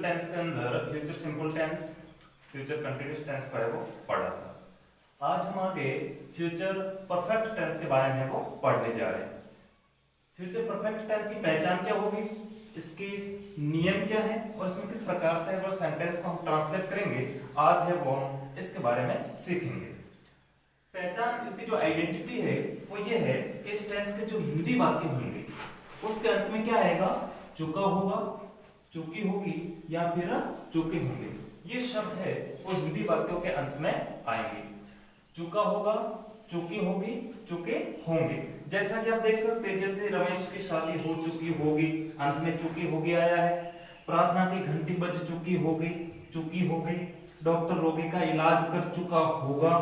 Future tense के अंदर future simple tense, future continuous tense का है वो पढ़ा था। आज हम आगे फ्यूचर परफेक्ट टेंस के बारे में वो पढ़ने जा रहे हैं। फ्यूचर परफेक्ट टेंस की पहचान क्या होगी, इसके नियम क्या है और इसमें किस प्रकार से वो सेंटेंस को हम ट्रांसलेट करेंगे, आज है वो हम इसके बारे में सीखेंगे। पहचान, इसकी जो आइडेंटिटी है वो ये है कि इस टेंस के जो हिंदी वाक्य होंगे उसके अंत में क्या आएगा, चुका होगा, चुकी होगी या फिर चुके होंगे। ये शब्द है वो हिंदी वाक्यों के अंत में आएंगे। चुका होगा, चुकी होगी, चुके होंगे। जैसा कि आप देख सकते हैं, जैसे रमेश की शादी हो चुकी होगी, अंत में चुकी होगी आया है। प्रार्थना की घंटी बज चुकी होगी, चुकी होगी। डॉक्टर रोगी का इलाज कर चुका होगा,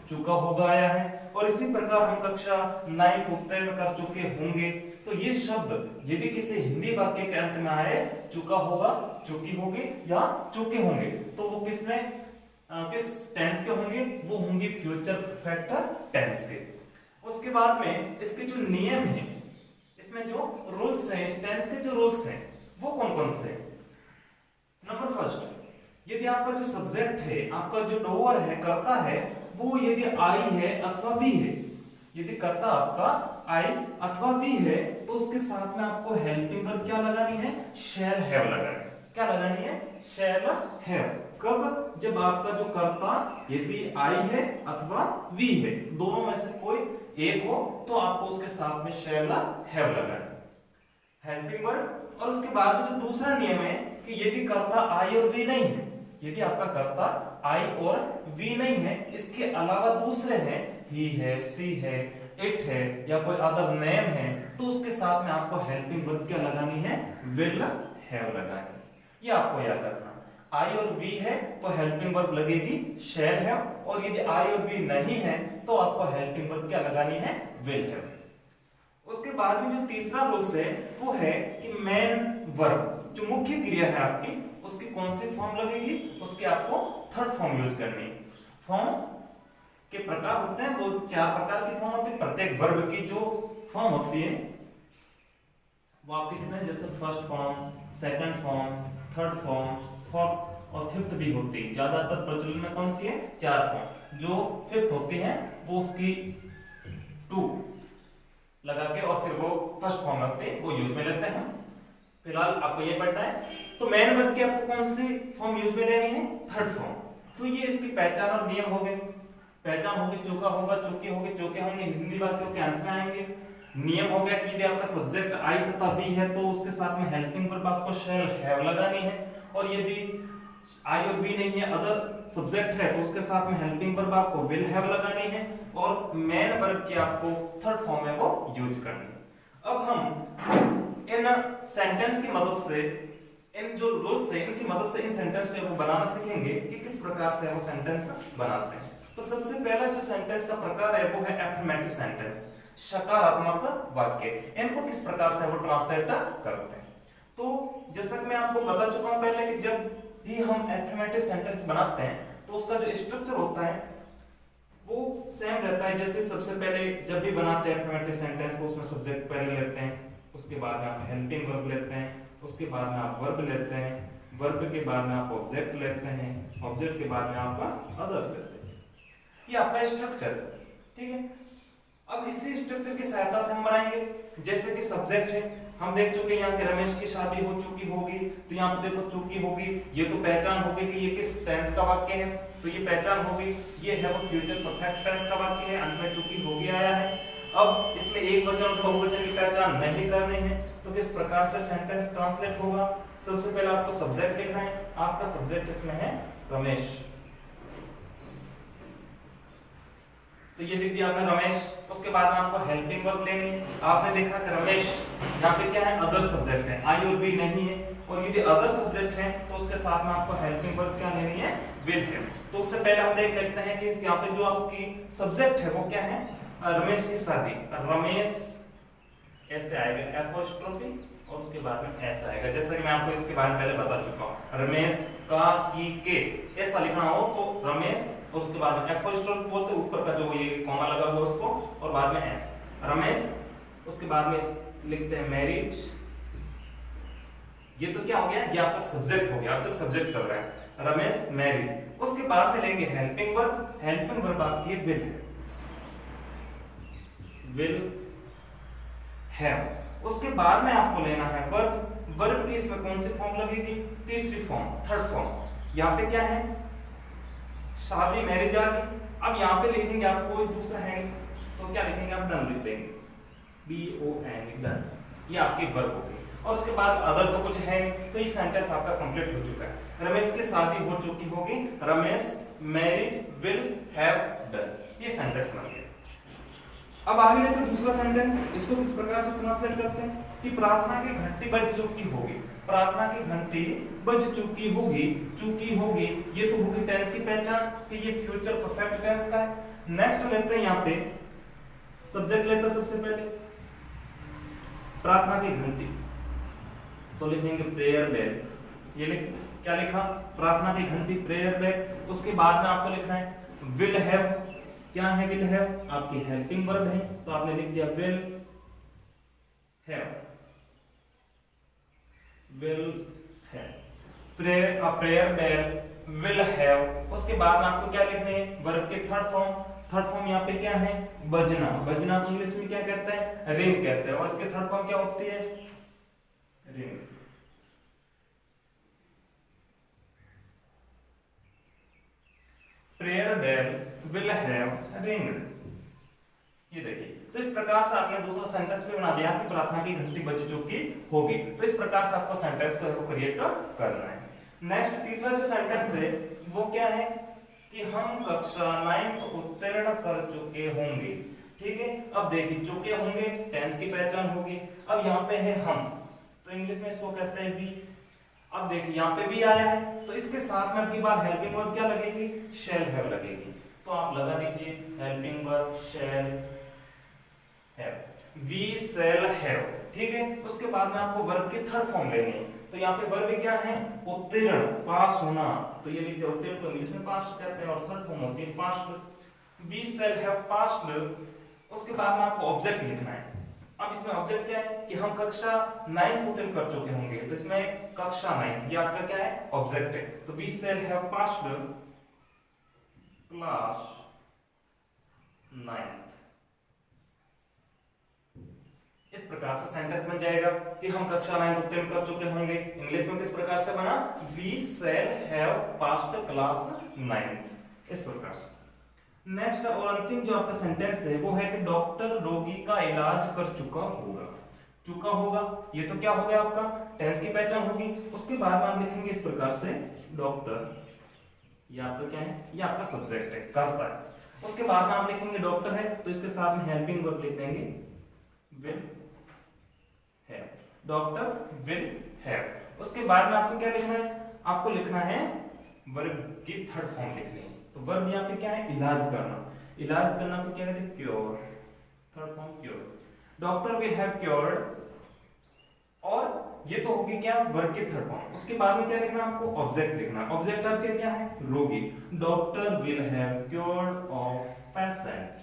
चुका होगा आया है। और इसी प्रकार हम कक्षा 9th उत्तीर्ण कर चुके होंगे। तो ये शब्द यदि किसी हिंदी वाक्य के अंत में आए, चुका होगा, चुकी होगी या चुके होंगे, तो वो किस टेंस के होंगे, वो होंगे फ्यूचर परफेक्ट टेंस के। उसके बाद में इसके जो नियम है, इसमें जो रूल्स हैं, इस टेंस के जो रूल्स हैं वो कौन कौन से हैं। नंबर फर्स्ट, यदि आपका जो सब्जेक्ट है, आपका जो डोअर है, कर्ता है, वो यदि आई है अथवा वी है, यदि कर्ता आपका आई अथवा वी है, तो उसके साथ में आपको हेल्पिंग वर्ब क्या लगानी है, शैल हैव लगानी है। क्या लगानी है, शैल हैव। कब, जब आपका जो कर्ता यदि आई है अथवा वी है, दोनों में से कोई एक हो, तो आपको उसके साथ में शैल हैव लगाना है, हेल्पिंग वर्ब। और उसके बाद में जो दूसरा नियम है कि यदि कर्ता आई और वी नहीं है, यदि आपका कर्ता आई और वी नहीं है, इसके अलावा दूसरे हैं, ही है, सी है, इट है या कोई अदर नेम है, तो उसके साथ में आपको हेल्पिंग वर्ब क्या लगानी है, विल हैव लगानी है। ये आपको याद रखना। आई और वी है तो हेल्पिंग वर्ब लगेगी शैल हैव, और यदि आई और वी नहीं है तो आपको हेल्पिंग वर्ब क्या लगानी है, विल हैव। उसके बाद में जो तीसरा रूल्स है वो है कि मेन वर्ब, जो मुख्य क्रिया है आपकी, उसकी कौन सी फॉर्म लगेगी, उसके आपको थर्ड फॉर्म यूज करनी है। फॉर्म के प्रकार होते हैं, वो 4 प्रकार की फॉर्म होती है। प्रत्येक वर्ब की जो फॉर्म होती है वो आपके कितने हैं, जैसे first form, second form, third form, fourth और फिफ्थ भी होती है। ज्यादातर प्रचलन में कौन सी है, 4 फॉर्म। जो फिफ्थ होती है वो उसकी 2 लगा के और फिर वो फर्स्ट फॉर्म होती है वो यूज में लेते हैं। फिलहाल आपको ये पढ़ना है। तो मेन वर्ब की आपको कौन सी फॉर्म यूज में लेनी है, थर्ड फॉर्म। तो ये इसकी पहचान और नियम हो गए। पहचान होगी, चुका होगा, चुके होंगे, चुके होंगे, हिंदी वाक्यों के अंत में आएंगे। नियम हो गया कि यदि आपका सब्जेक्ट आई तथा वी है तो उसके साथ में हेल्पिंग वर्ब आपको शैल हैव लगानी है, और यदि आई और वी नहीं है, अदर सब्जेक्ट है, तो उसके साथ में हेल्पिंग वर्ब आपको विल हैव लगानी है, और मेन वर्ब की आपको थर्ड फॉर्म है वो यूज करनी है। अब हम इन सेंटेंस की मदद से, इन जो रूल्स है इनकी मदद से इन सेंटेंस को बनाना सीखेंगे कि किस प्रकार से वो सेंटेंस बनाते हैं। तो सबसे पहला जो सेंटेंस का प्रकार है वो है एफर्मेटिव सेंटेंस, सकारात्मक वाक्य। इनको किस प्रकार से वो ट्रांसलेट करते हैं। तो जैसा कि मैं आपको बता चुका हूं पहले कि जब भी हम एफर्मेटिव सेंटेंस बनाते हैं तो उसका जो स्ट्रक्चर होता है वो सेम रहता है। जैसे सबसे पहले जब भी बनाते हैं एफर्मेटिव सेंटेंस को, उसमें सब्जेक्ट पहले लेते हैं, उसके बाद में आप हेल्पिंग वर्ब लेते हैं, उसके बाद में आप वर्ब लेते हैं, वर्ब के बाद में आप ऑब्जेक्ट लेते हैं, ऑब्जेक्ट के बाद में आप अदर लेते हैं। ये आपका स्ट्रक्चर, ठीक है। अब इसी स्ट्रक्चर की सहायता से हम बनाएंगे। जैसे कि सब्जेक्ट है, हम देख चुके हैं यहाँ के रमेश की शादी हो चुकी होगी, तो यहाँ पे देखो चुकी होगी, ये तो पहचान होगी कि ये किस टेंस का वाक्य है, तो ये पहचान होगी। ये है वो फ्यूचर परफेक्ट टेंस का वाक्य है, अंत में चुकी होगी आया है। अब इसमें एक वचन और बहुवचन की पहचान नहीं करनी है, तो किस प्रकार से सेंटेंस ट्रांसलेट होगा। सबसे पहले आपको सब्जेक्ट लिखना है। आपका सब्जेक्ट इसमें है रमेश, तो ये लिख दिया आपने रमेश। उसके बाद में आपको हेल्पिंग वर्ब लेनी है। आपने देखा कि रमेश यहाँ पे क्या है, अदर सब्जेक्ट है, आई और वी नहीं है, और यदि अदर सब्जेक्ट है तो उसके साथ में आपको हेल्पिंग वर्ब क्या लेनी है, विल है। तो उससे पहले हम देख लेते हैं कि यहाँ पे जो आपकी सब्जेक्ट है वो क्या है, रमेश की शादी। रमेश ऐसे आएगा, एपोस्ट्रोफी, और उसके बाद में ऐसा आएगा। जैसा कि मैं आपको इसके बारे में पहले बता चुका हूँ, रमेश का की के ऐसा लिखना हो तो रमेश, और उसके बाद में एपोस्ट्रोफी बोलते ऊपर का जो ये कॉमा लगा हुआ उसको, और बाद में एस, रमेश। उसके बाद में लिखते हैं मैरिज, ये तो क्या हो गया, ये आपका सब्जेक्ट हो गया, अब तक सब्जेक्ट चल रहा है रमेश मैरिज। उसके बाद में लेंगे हेल्पिंग वर्ब, हेल्पिंग वर्ब आपकी विल हैव। उसके बाद में आपको लेना है वर्ब, वर्ब की इसमें कौन सी फॉर्म लगेगी, तीसरी फॉर्म, थर्ड फॉर्म। यहाँ पे क्या है, शादी मैरिज आ गई। अब यहाँ पे लिखेंगे आप, कोई दूसरा है नहीं, तो क्या लिखेंगे आप, डन लिख देंगे, BON डन, ये आपकी वर्ब हो गई। और उसके बाद अदर तो कुछ है नहीं, तो ये सेंटेंस आपका कंप्लीट हो चुका है। रमेश की शादी हो चुकी होगी, Ramesh marriage will have done, ये सेंटेंस बन गया। अब आगे लेते हैं दूसरा सेंटेंस, इसको किस प्रकार से ट्रांसलेट करते हैं कि प्रार्थना की घंटी बज चुकी होगी, प्रार्थना की घंटी बज चुकी होगी, चुकी होगी, ये तो होगी टेंस की पहचान कि ये फ्यूचर परफेक्ट टेंस का है। नेक्स्ट लेते हैं यहाँ पे सब्जेक्ट लेते हैं सबसे पहले प्रार्थना की घंटी, तो लिखेंगे प्रेयर बेल, ये क्या लिखा, प्रार्थना की घंटी प्रेयर बेल। उसके बाद में आपको लिखना है विल हैव, क्या है विल हैव, आपकी हेल्पिंग वर्ब है, तो आपने लिख दिया will have, will have, prayer bell will have. उसके बाद में आपको क्या लिखना है, वर्ब के थर्ड फॉर्म, थर्ड फॉर्म यहाँ पे क्या है, बजना, बजना को इंग्लिश में क्या कहते हैं, रिंग कहते हैं, और इसके थर्ड फॉर्म क्या होती है, ring. Prayer bell will have ringed, ये देखिए। तो इस प्रकार से आपने दूसरा सेंटेंस भी बना दिया कि प्रार्थना की घंटी बज चुकी होगी। तो इस प्रकार से आपको सेंटेंस को क्रिएट करना है। नेक्स्ट तीसरा जो सेंटेंस है वो क्या है कि हम कक्षा 9 उत्तीर्ण कर चुके होंगे, ठीक है। अब देखिए चुके होंगे टेंस की पहचान होगी। अब यहाँ पे है हम, तो इंग्लिश में इसको कहते हैं वी। अब देखिए यहाँ पे भी आया है, तो इसके साथ में अगली बार हेल्पिंग वर्ब क्या लगेगी, शैल हैव लगेगी, तो आप लगा दीजिए helping verb shall have, we shall have, ठीक है। उसके बाद में आपको वर्ब के थर्ड फॉर्म लेनी है, तो यहाँ पे वर्ब क्या है, उत्तीर्ण, पास होना, तो ये लिख दिया, उत्तीर्ण को इंग्लिश में पास कहते हैं और थर्ड फॉर्म होती है past, we shall have passed. उसके बाद में आपको ऑब्जेक्ट लिखना है। अब इसमें ऑब्जेक्ट क्या है कि हम कक्षा 9 उत्तीर्ण कर चुके होंगे, तो इसमें कक्षा 9 ये आपका क्या है, ऑब्जेक्ट है, तो we shall have passed class 9। इस प्रकार से सेंटेंस बन जाएगा कि हम कक्षा 9 उत्तीर्ण कर चुके होंगे। इंग्लिश में किस प्रकार से बना, we shall have passed class 9, इस प्रकार से। नेक्स्ट और अंतिम जो आपका सेंटेंस है वो है कि डॉक्टर रोगी का इलाज कर चुका होगा, चुका होगा, ये तो क्या हो गया आपका टेंस की पहचान होगी। उसके बाद में आप लिखेंगे इस प्रकार से डॉक्टर, ये आपका क्या है, ये आपका सब्जेक्ट है, करता है। उसके बाद में आप लिखेंगे डॉक्टर है, तो इसके साथ में हेल्पिंग वर्ब लिख देंगे will have, doctor will have. उसके बाद में आपको क्या लिखना है, आपको लिखना है वर्ब की थर्ड फॉर्म लिखनी है, तो वर्ब यहाँ पे क्या है, इलाज करना, इलाज करना को क्या कहते हैं, cure, third form cure, doctor will have cured. और ये तो होगी क्या, वर्ब की थर्ड फॉर्म। उसके बाद में क्या लिखना है, आपको ऑब्जेक्ट लिखना, ऑब्जेक्ट आपके क्या है, रोगी, doctor will have cured of patient.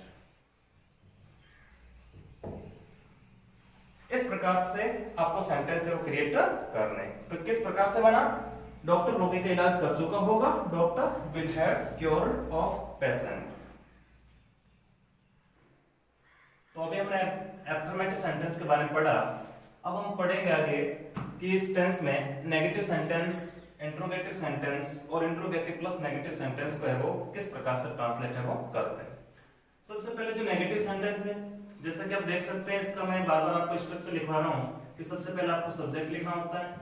इस प्रकार से आपको सेंटेंस को क्रिएट करना है। तो किस प्रकार से बना, डॉक्टर रोगी का इलाज कर चुका होगा, doctor will have cured of patient. तो अभी हमने एफर्मेटिव सेंटेंस के बारे में पढ़ा। अब हम पढ़ेंगे आगे कि इस टेंस में नेगेटिव सेंटेंस, इंट्रोगेटिव सेंटेंस और इंट्रोगेटिव प्लस नेगेटिव सेंटेंस को है वो किस प्रकार से ट्रांसलेट है वो करते हैं। सबसे पहले जो नेगेटिव सेंटेंस है, जैसा कि आप देख सकते हैं, इसका मैं बार बार आपको स्ट्रक्चर लिखवा रहा हूँ कि सबसे पहले आपको सब्जेक्ट लिखना होता है,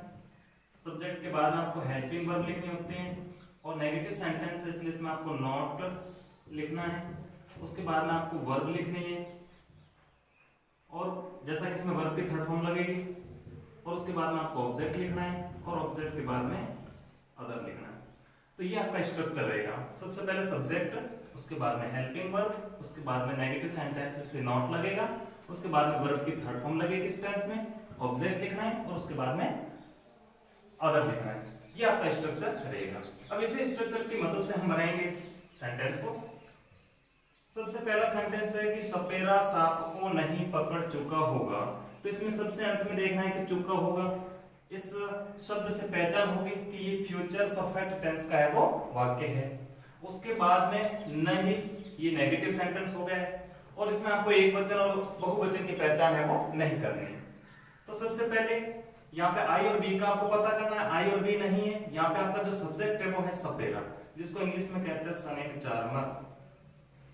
सब्जेक्ट के बाद में आपको हेल्पिंग वर्ब लिखनी होती है, और नेगेटिव सेंटेंस है इसलिए इसमें आपको नॉट लिखना है। उसके बाद में आपको वर्ब लिखनी है, और जैसा कि इसमें वर्ब की थर्ड फॉर्म लगेगी, और उसके बाद में आपको ऑब्जेक्ट लिखना है, और ऑब्जेक्ट के बाद में अदर लिखना है। तो ये आपका स्ट्रक्चर रहेगा, सबसे पहले सब्जेक्ट, उसके बाद में हेल्पिंग वर्ब, उसके बाद में नेगेटिव सेंटेंस इसलिए नॉट लगेगा, उसके बाद में वर्ब की थर्ड फॉर्म लगेगी इस टेंस में, ऑब्जेक्ट लिखना है, और उसके बाद में अदर लिखना है। ये आपका स्ट्रक्चर रहेगा। अब इसी स्ट्रक्चर की मदद से हम बनाएंगे इस सेंटेंस को। सबसे पहला सेंटेंस है कि सपेरा सांप को नहीं पकड़ चुका होगा, तो इसमें सबसे अंत में देखना है कि चुका होगा, इस शब्द से पहचान होगी कि ये फ्यूचर परफेक्ट टेंस का है वो वाक्य है। उसके बाद में नहीं, ये नेगेटिव सेंटेंस हो गया है और इसमें आपको एक वचन और बहुवचन की पहचान है वो नहीं करनी है। तो सबसे पहले यहाँ पे आई और वी का आपको पता करना है। आई और वी नहीं है, यहाँ पे आपका जो सब्जेक्ट है वो है सपेरा, जिसको इंग्लिश में कहते हैं सनेक चार्मर।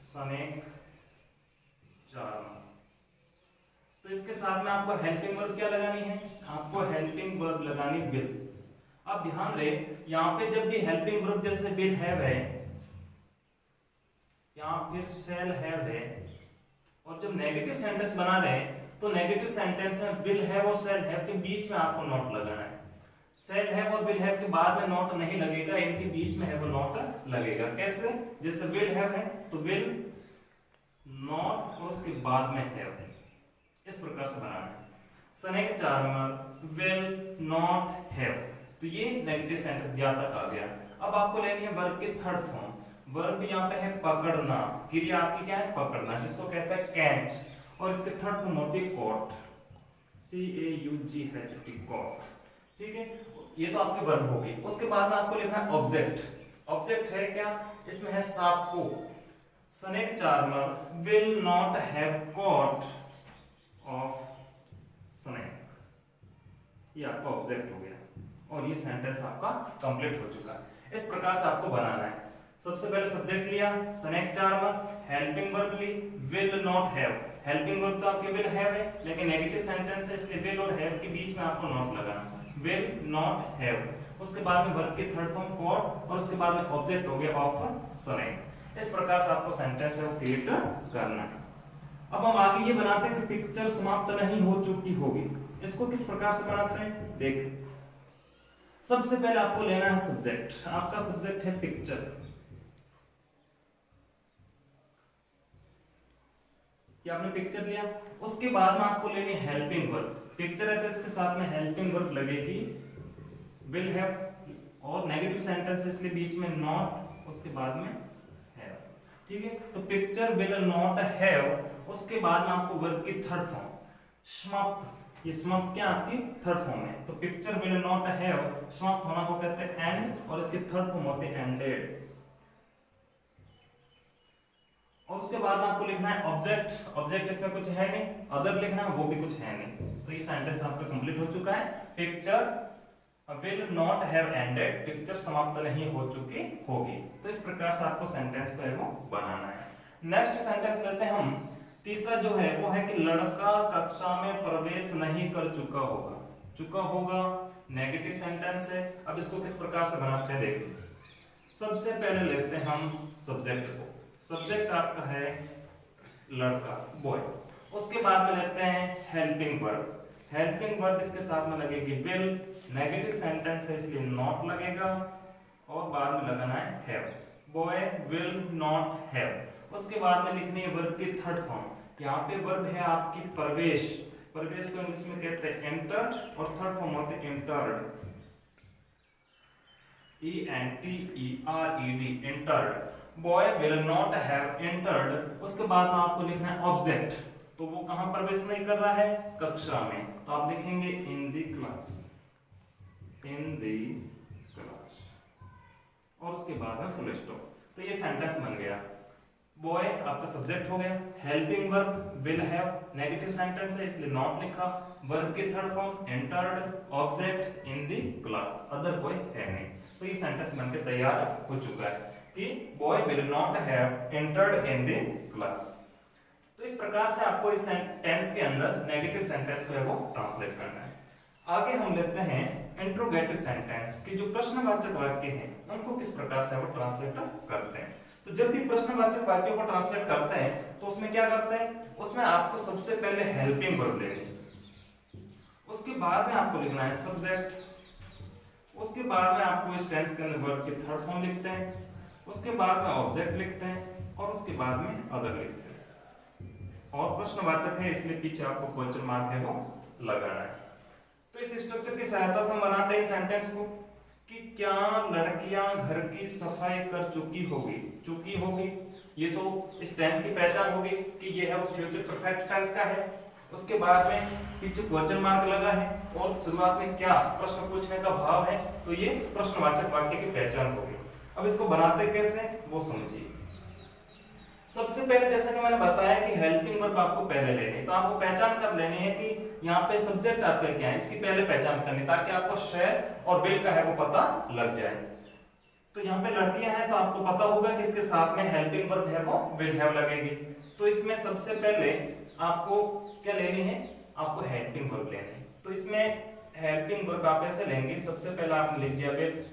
Snake charmer. तो इसके साथ में आपको हेल्पिंग वर्ब क्या लगानी है? आपको हेल्पिंग वर्ब लगानी विल। अब ध्यान रहे, यहाँ पे जब भी हेल्पिंग वर्ब जैसे विल हैव है या फिर शैल हैव है, और जब नेगेटिव सेंटेंस बना रहे हैं तो नेगेटिव सेंटेंस में विल हैव और शैल हैव के बीच में आपको नॉट लगाना है। शैल हैव और विल हैव के बाद में नॉट नहीं लगेगा, इनके बीच में है वो नॉट लगेगा। कैसे? जैसे विल हैव है तो विल नॉट और उसके बाद में हैव, इस प्रकार से बनाना है। Snake charmer will not have, तो ये नेगेटिव सेंटेंस यहां तक आ गया। अब आपको लेनी है वर्ब की थर्ड फॉर्म। वर्ब यहाँ पे है पकड़ना, क्रिया आपकी क्या है? पकड़ना, जिसको कहते हैं कैच, और इसके थर्ड फॉर्म होती है कॉट, CAUGHT कॉट। ठीक है, ये तो आपकी वर्ब होगी। उसके बाद में आपको लिखना है ऑब्जेक्ट। ऑब्जेक्ट है क्या? इसमें है सांप को। Snake charmer will not have caught of snake, ये आपका ऑब्जेक्ट हो गया और ये सेंटेंस आपका कंप्लीट हो चुका है। इस प्रकार से आपको बनाना है। सबसे पहले सब्जेक्ट लिया स्नेक चार्मर, हेल्पिंग वर्ब ली will not have. Helping verb तो आपके विल हैव है, लेकिन नेगेटिव सेंटेंस है इसलिए विल और हैव के बीच में आपको नॉट लगाना, विल नॉट हैव। उसके बाद में वर्ब की थर्ड फॉर्म कॉट और उसके बाद में ऑब्जेक्ट हो गया ऑफ स्नेक। इस प्रकार से आपको सेंटेंस है वो क्रिएट करना है। अब हम आगे ये बनाते हैं कि पिक्चर समाप्त नहीं हो चुकी होगी। इसको किस प्रकार से बनाते हैं देख। सबसे पहले आपको लेना है सब्जेक्ट। आपका सब्जेक्ट है पिक्चर, क्या आपने पिक्चर लिया। उसके बाद में आपको लेनी है हेल्पिंग वर्ब। पिक्चर है तो इसके साथ में हेल्पिंग वर्ब लगेगी विल हैव और नेगेटिव सेंटेंस है इसलिए बीच में नॉट, उसके बाद में हैव। ठीक है, तो पिक्चर विल नॉट हैव। उसके बाद में आपको वर्ब की थर्ड फॉर्म समाप्त, ये समाप्त क्या आपकी थर्ड फॉर्म है। तो पिक्चर विल नॉट हैव समाप्त होना को कहते हैं एंड, और इसकी थर्ड फॉर्म होती है एंडेड। और उसके बाद में आपको लिखना है ऑब्जेक्ट। ऑब्जेक्ट इसमें कुछ है नहीं, अदर लिखना है वो भी कुछ है नहीं। तो ये सेंटेंस आपका कंप्लीट हो चुका है। Picture will not have ended, picture समाप्त नहीं हो चुकी होगी। तो इस प्रकार से आपको सेंटेंस को है वो बनाना है। नेक्स्ट सेंटेंस लेते हैं हम। तीसरा जो है वो है कि लड़का कक्षा में प्रवेश नहीं कर चुका होगा। चुका होगा नेगेटिव सेंटेंस है। अब इसको किस प्रकार से बनाते हैं देखिए। सबसे पहले लेते हैं हम सब्जेक्ट को। सब्जेक्ट आपका है लड़का, बॉय। उसके बाद में लेते हैं हेल्पिंग वर्ब। हेल्पिंग वर्ब इसके साथ में लगेगी विल, नेगेटिव सेंटेंस है इसलिए नॉट लगेगा, और बाद में लगाना है have. Boy will not have. उसके बाद में लिखनी है वर्ब की थर्ड फॉर्म। यहाँ पे वर्ब है आपकी प्रवेश। प्रवेश को इंग्लिश में कहते हैं एंटर्ड, और थर्ड फॉर्म होते हैं entered, ENTERED, entered. Boy will not have entered. उसके बाद में आपको लिखना है ऑब्जेक्ट। तो वो कहां प्रवेश नहीं कर रहा है? कक्षा में। तो आप लिखेंगे in the class, in the class, और उसके बाद में फुल स्टॉप। तो ये सेंटेंस बन गया। बॉय आपका सब्जेक्ट हो गया, helping verb will have, negative sentence है इसलिए नॉट लिखा, वर्ब की third form entered, object in the class, other कोई है नहीं। तो ये सेंटेंस बनके तैयार हो चुका है कि boy will not have entered in the class. तो इस प्रकार से आपको इस टेंस के अंदर नेगेटिव सेंटेंस को है वो ट्रांसलेट करना है। आगे हम लेते हैं इंट्रोगेटिव सेंटेंस कि जो प्रश्नवाचक वाक्य हैं उनको किस प्रकार से वो ट्रांसलेट करते हैं। तो जब भी प्रश्नवाचक वाक्यों को ट्रांसलेट करते हैं तो उसमें क्या करते हैं, उसमें आपको सबसे पहले हेल्पिंग वर्ब लेनी, उसके बाद में आपको लिखना है सब्जेक्ट, उसके बाद में आपको इस टेंस के अंदर वर्ब की थर्ड फॉर्म लिखते हैं, उसके बाद में ऑब्जेक्ट लिखते हैं, और उसके बाद में अदर लिखते हैं। और प्रश्नवाचक है इसलिए पीछे आपको क्वेश्चन मार्क है वो लगाना है। तो इस स्ट्रक्चर की सहायता से हम बनाते हैं सेंटेंस को कि क्या लड़कियां घर की सफाई कर चुकी होगी। चुकी होगी, ये तो इस टेंस की पहचान होगी कि ये है वो फ्यूचर परफेक्ट टेंस का है। उसके बाद में पीछे क्वेश्चन मार्क लगा है और शुरुआत में क्या प्रश्न पूछने का भाव है, तो ये प्रश्नवाचक वाक्य की पहचान होगी। अब इसको बनाते कैसे वो समझिए। सबसे पहले जैसा कि मैंने बताया कि हेल्पिंग वर्ब आपको पहले लेनी, तो आपको पहचान कर लेनी है कि यहाँ पे सब्जेक्ट आपका क्या है, इसकी पहले पहचान करनी ताकि आपको शैल और विल का है वो पता लग जाए। तो यहाँ पे लड़कियां हैं तो आपको पता होगा कि इसके साथ में हेल्पिंग वर्ब है वो विल हैव लगेगी। तो इसमें सबसे पहले आपको क्या लेनी है, आपको हेल्पिंग वर्ब लेनी है। तो इसमें हेल्पिंग वर्ब आप ऐसे लेंगे, सबसे पहले आपने लिख दिया विल।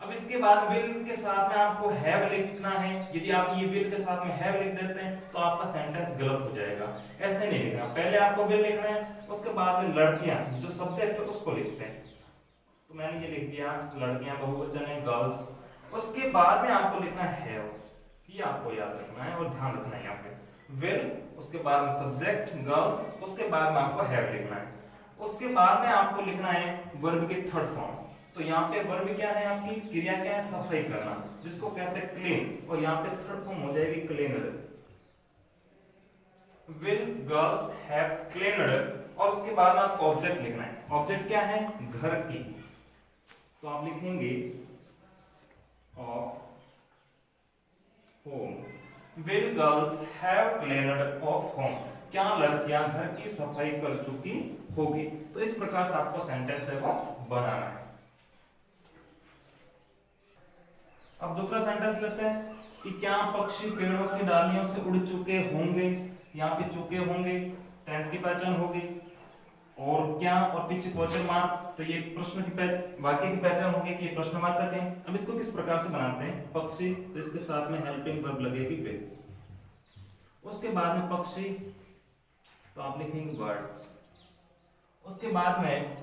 अब इसके बाद विल के साथ में आपको हैव लिखना है। यदि आप ये विल के साथ में हैव लिख देते हैं तो आपका सेंटेंस गलत हो जाएगा। ऐसे नहीं लिखना, पहले आपको विल लिखना है, उसके बाद में लड़कियां जो सब्जेक्ट है उसको लिखते हैं। तो मैंने ये लिख दिया लड़कियां बहुवचन है गर्ल्स। उसके बाद में आपको लिखना है हैव, ये आपको याद रखना है और ध्यान रखना है यहाँ पे विल, उसके बाद में सब्जेक्ट गर्ल्स, उसके बाद में आपको हैव लिखना है। उसके बाद में आपको लिखना है वर्ब की थर्ड फॉर्म। तो यहाँ पे वर्ब क्या है, आपकी क्रिया क्या है, सफाई करना, जिसको कहते हैं क्लीन, और यहाँ पे थर्ड फॉर्म हो जाएगी cleaner. Will girls have cleaned. और उसके बाद आपको ऑब्जेक्ट लिखना है। ऑब्जेक्ट क्या है, घर की, तो आप लिखेंगे of home. Will girls have cleaned of home, क्या लड़कियां घर की सफाई कर चुकी होगी। तो इस प्रकार से आपको सेंटेंस है वो बनाना है। अब दूसरा सेंटेंस लेते हैं कि क्या पक्षी पेड़ों की डालियों से उड़ चुके होंगे। यहाँ पे चुके होंगे टेंस की पहचान होगी, और क्या और पीछे क्वेश्चन मार्क, तो ये प्रश्न की वाक्य की पहचान होगी कि ये प्रश्नवाचक है। अब इसको किस प्रकार से बनाते हैं, पक्षी, तो इसके साथ में हेल्पिंग वर्ब लगेगी विल। उसके बाद में पक्षी तो आप लिखेंगे बर्ड्स। उसके बाद में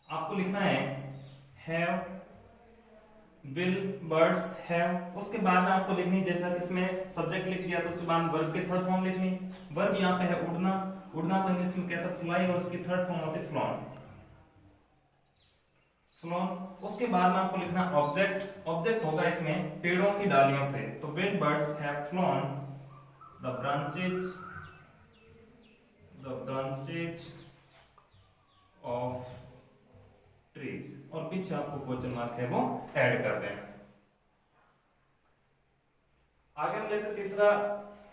आपको लिखना है हैव विल बर्ड्स हैव। उसके बाद में आपको लिखनी, जैसा कि इसमें सब्जेक्ट लिख दिया तो उसके बाद वर्ब की थर्ड फॉर्म लिखनी। वर्ब यहाँ पे है उड़ना, उड़ना को इंग्लिश में कहते हैं फ्लाई, और उसकी थर्ड फॉर्म होती है फ्लॉन, फ्लॉन। उसके बाद में आपको लिखना ऑब्जेक्ट। ऑब्जेक्ट होगा इसमें पेड़ों की डालियों से, तो will birds have flown the branches of trees, और पीछे आपको क्वेश्चन मार्क है वो ऐड कर देना। आगे हम लेते तीसरा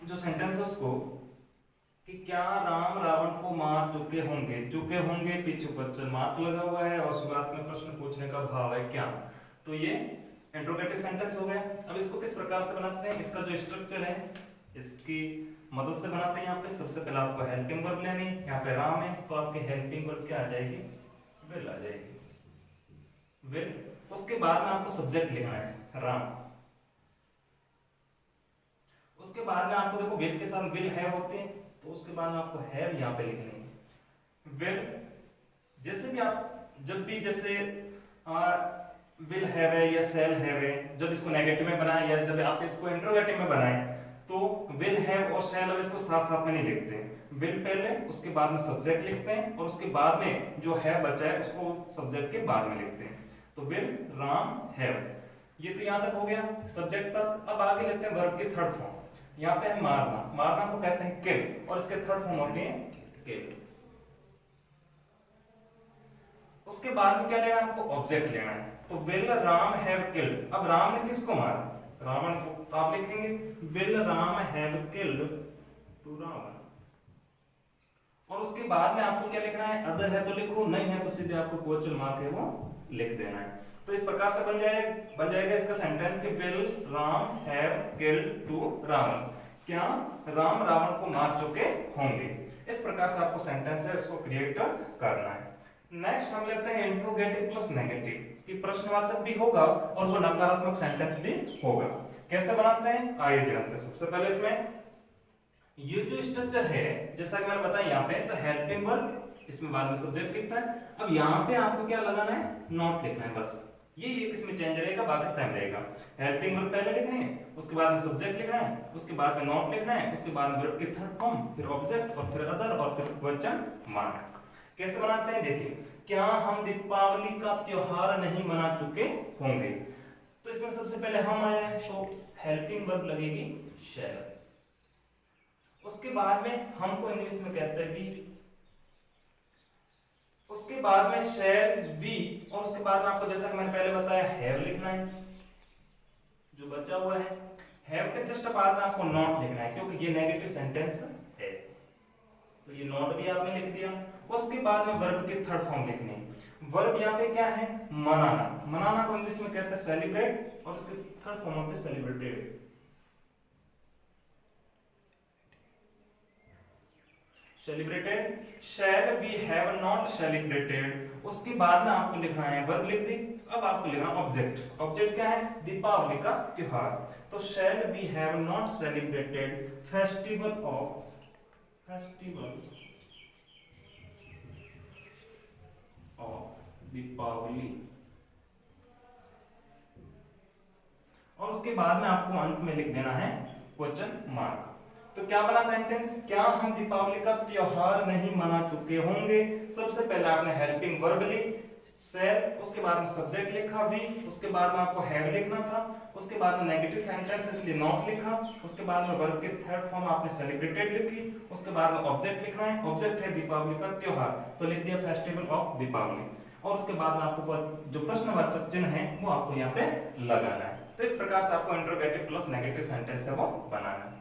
जो सेंटेंस है उसको, कि क्या राम रावण को मार चुके होंगे। चुके होंगे पीछे क्वेश्चन मार्क लगा हुआ है और शुरुआत में प्रश्न पूछने का भाव है क्या, तो ये इंट्रोगेटिव सेंटेंस हो गया। अब इसको किस प्रकार से बनाते हैं, इसका जो स्ट्रक्चर है इसकी मदद से बनाते हैं। यहाँ पे सबसे पहले आपको हेल्पिंग वर्ब लेनी, यहाँ पे राम है तो आपके हेल्पिंग वर्ब क्या आ जाएगी, विल आ जाएगी, विल। उसके बाद में आपको सब्जेक्ट लिखना है राम। उसके बाद में आपको देखो विल के साथ विल हैव होते हैं, तो उसके बाद में आपको हैव यहाँ पे लिखनी है विल। जैसे भी आप जब भी जैसे विल हैव है या शैल हैव है, जब इसको नेगेटिव में बनाए या जब आप इसको इंट्रोगेटिव में बनाए, तो विल हैव और शैल अब इसको साथ साथ में नहीं लिखते हैं। विल पहले, उसके बाद में सब्जेक्ट लिखते हैं, और उसके बाद में जो हैव बचा है उसको सब्जेक्ट के बाद में लिखते हैं। तो विल राम हैव, ये तो यहां तक हो गया सब्जेक्ट तक। अब आगे लेते हैं वर्ब की थर्ड फॉर्म। यहाँ पे है मारना, मारना को कहते हैं किल, और इसके थर्ड फॉर्म होती है किल। उसके बाद में क्या लेना है, आपको ऑब्जेक्ट लेना है, तो विल राम हैव किल्ड। अब राम ने किसको मारा, रावण को, तो आप लिखेंगे will Ram have killed to Ravan. और उसके बाद में आपको क्या लिखना है, अदर है तो लिखो, नहीं है तो सीधे आपको क्वेश्चन मार्क है वो लिख देना है। तो इस प्रकार से बन जाएगा इसका सेंटेंस कि will Ram have killed to Ravan, क्या राम रावण को मार चुके होंगे। इस प्रकार से आपको सेंटेंस है इसको क्रिएट करना है। नेक्स्ट हम लेते हैं इंट्रोगेटिव प्लस नेगेटिव, कि प्रश्नवाचक भी होगा और वो नकारात्मक सेंटेंस भी होगा। कैसे बनाते हैं, आइए जानते हैं। सबसे पहले इसमें ये जो स्ट्रक्चर है, जैसा कि मैंने बताया यहाँ पे, तो हेल्पिंग वर्ब, इसमें बाद में सब्जेक्ट लिखता है। अब यहाँ पे आपको क्या लगाना है, नॉट लिखना है बस। ये किसमें चेंज रहेगा, बाकी सेम रहेगा। हेल्पिंग वर्ब पहले लिखनी है, उसके बाद में सब्जेक्ट लिखना है, उसके बाद में नॉट लिखना है, उसके बाद में वर्ब की थर्ड फॉर्म, फिर ऑब्जेक्ट, और फिर अदर, और फिर क्वेश्चन मार्क। कैसे बनाते हैं देखिए, क्या हम दीपावली का त्योहार नहीं मना चुके होंगे। तो इसमें सबसे पहले हम आए, तो हेल्पिंग वर्ब लगेगी शैल। उसके बाद में हमको इंग्लिश में कहते हैं वी, उसके बाद में शेल वी, और उसके बाद में आपको जैसा कि मैंने पहले बताया हैव लिखना है जो बचा हुआ है। हैव के जस्ट बाद में आपको नॉट लिखना है क्योंकि ये नेगेटिव सेंटेंस है, तो ये नॉट भी आपने लिख दिया। उसके बाद में वर्ब की थर्ड फॉर्म लिखनी है। वर्ब यहाँ पे क्या है, मनाना। मनाना को इंग्लिश में कहते हैं सेलिब्रेट, और इसके थर्ड फॉर्म होते हैं celebrated. Celebrated, shall we have not celebrated. उसके बाद में आपको लिखना है, वर्ब लिख दी, अब आपको लिखना ऑब्जेक्ट। ऑब्जेक्ट क्या है, दीपावली का त्योहार। तो shall we have not celebrated festival of Deepavali. और उसके बाद में आपको अंत में लिख देना है क्वेश्चन मार्क। तो क्या बना सेंटेंस, क्या हम दीपावली का त्योहार नहीं मना चुके होंगे। सबसे पहले आपने हेल्पिंग वर्ब ली शेल, उसके बाद में सब्जेक्ट लिखा वी, उसके बाद में आपको हैव लिखना था, उसके बाद में नेगेटिव सेंटेंस इसलिए नॉट लिखा, उसके बाद में वर्ब के थर्ड फॉर्म आपने सेलिब्रेटेड लिखी, उसके बाद में ऑब्जेक्ट लिखना है, ऑब्जेक्ट है दीपावली का त्योहार, तो लिख दिया फेस्टिवल ऑफ दीपावली। और उसके बाद में आपको जो प्रश्नवाचक चिन्ह है वो आपको यहाँ पे लगाना है। तो इस प्रकार से आपको इंट्रोगेटिव प्लस नेगेटिव सेंटेंस है वो बनाना है।